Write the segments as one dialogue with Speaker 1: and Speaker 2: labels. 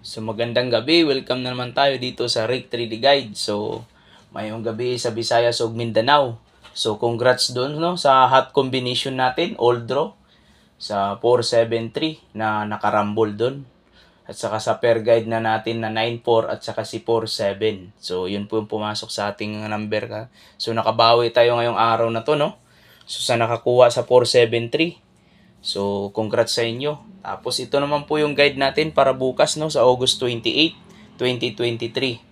Speaker 1: So magandang gabi, welcome na naman tayo dito sa Rake 3D Guide. So mayong gabi sa Visayas ug Mindanao. So congrats doon no sa hot combination natin, all draw sa 473 na nakarambol doon. At saka sa pair guide na natin na 94 at saka si 47. So yun po yung pumasok sa ating number ka. So nakabawi tayo ngayong araw na to no. So sa nakakuha sa 473. So, congrats sa inyo. Tapos, ito naman po yung guide natin para bukas, no, sa August 28, 2023.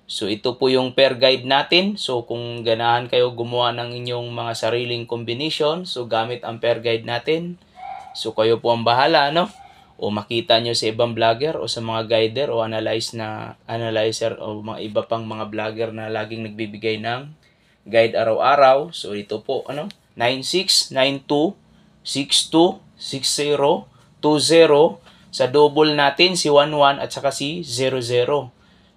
Speaker 1: So, ito po yung pair guide natin. So, kung ganahan kayo gumawa ng inyong mga sariling combination, so, gamit ang pair guide natin. So, kayo po ang bahala, no? O makita nyo sa ibang vlogger o sa mga guider o analyzer o mga iba pang mga vlogger na laging nagbibigay ng guide araw-araw. So, ito po, 9692 62, 60, 20, sa double natin si 11 at saka si 00.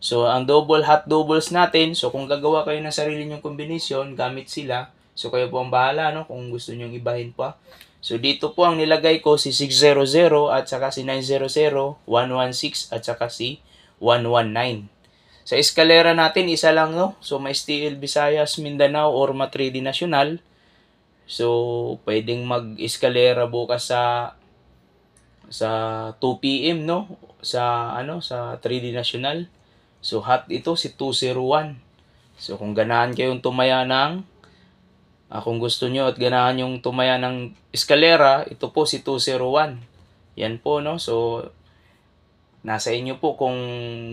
Speaker 1: So, ang hot doubles natin, so kung gagawa kayo ng sarili nyong combination, gamit sila. So, kayo po ang bahala, no, kung gusto nyong ibahin pa. So, dito po ang nilagay ko si 600 at saka si 900, 116 at saka si 119. Sa eskalera natin, isa lang, no? So, may STL Visayas, Mindanao, or Ma3D National. So, pwedeng mag-eskalera bukas sa 2 PM, no? Sa 3D National. So, hot ito si 201. So, kung ganahan kayong tumaya ng kung gusto nyo at ganahan yung tumaya ng eskalera, ito po si 201. Yan po, no? So, nasa inyo po kung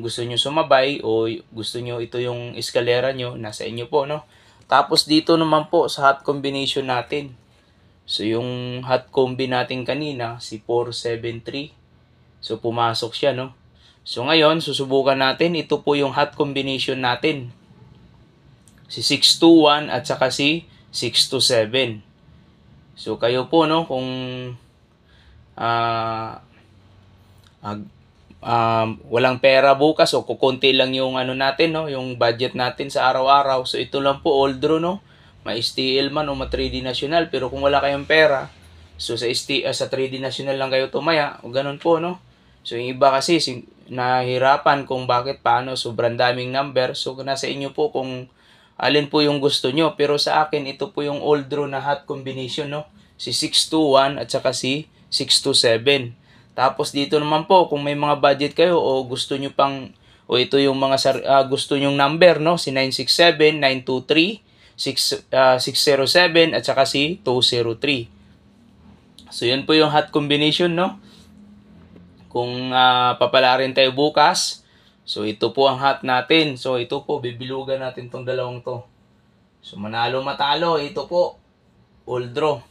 Speaker 1: gusto nyo sumabay o gusto nyo ito yung eskalera nyo, nasa inyo po, no? Tapos dito naman po sa hot combination natin. So yung hot combi natin kanina, si 473. So pumasok siya, no? So ngayon, susubukan natin. Ito po yung hot combination natin. Si 621 at saka si 627. So kayo po, no? Kung walang pera bukas o kukunti lang yung natin, no, yung budget natin sa araw-araw. So ito lang po, all draw, no. May STL man o ma-3D National, pero kung wala kayong pera, so sa 3D National lang kayo tumaya, o ganun po, no. So yung iba kasi nahirapan kung paano sobrang daming number. So nasa inyo po kung alin po yung gusto nyo. Pero sa akin, ito po yung all draw na hot combination, no. Si 621 at saka si 627. Tapos dito naman po, kung may mga budget kayo o gusto nyo pang, o ito yung mga gusto nyong number, no? Si 967, 923, 607, at saka si 203. So, yun po yung hot combination, no? Kung papalarin tayo bukas, so ito po ang hot natin. So, ito po, bibilugan natin tong dalawang to. So, manalo matalo, ito po, all draw.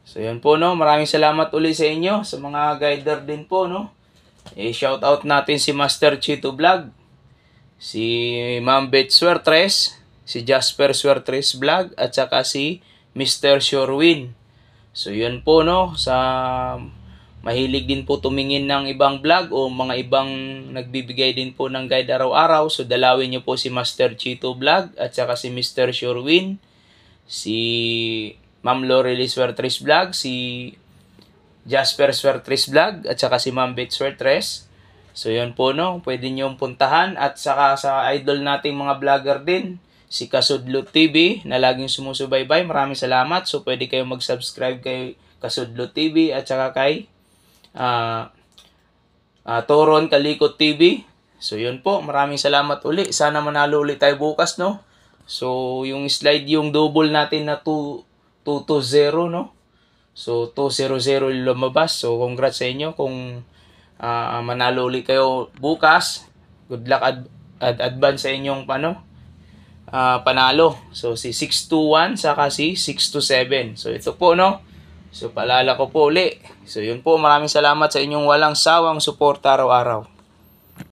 Speaker 1: So, yun po, no. Maraming salamat uli sa inyo, sa mga guider din po, no. Shout out natin si Master Chito Vlog, si Ma'am Beth Suertres, si Jasper Suertres Vlog, at saka si Mr. Shorewin. So, yun po, no. Sa mahilig din po tumingin ng ibang vlog o mga ibang nagbibigay din po ng guide araw-araw. So, dalawin nyo po si Master Chito Vlog at saka si Mr. Shorewin, si Ma'am Lorely Suertres Vlog, si Jasper Suertres Vlog, at saka si Ma'am Beth Suertres. So, yun po, no. Pwede nyong puntahan. At saka sa idol nating mga vlogger din, si Kasudlot TV, na laging sumusubaybay. Maraming salamat. So, pwede kayong mag-subscribe kay Kasudlot TV at saka kay Toron Kalikot TV. So, yun po. Maraming salamat uli. Sana manalo ulit tayo bukas, no. So, yung slide, yung double natin na 220, no? So, 200 yung lumabas. So, congrats sa inyo kung manalo ulit kayo bukas. Good luck advance sa inyong panalo. So, si 621 saka si 627. So, ito po, no? So, paalala ko po uli. So, yun po. Maraming salamat sa inyong walang sawang suporta araw-araw.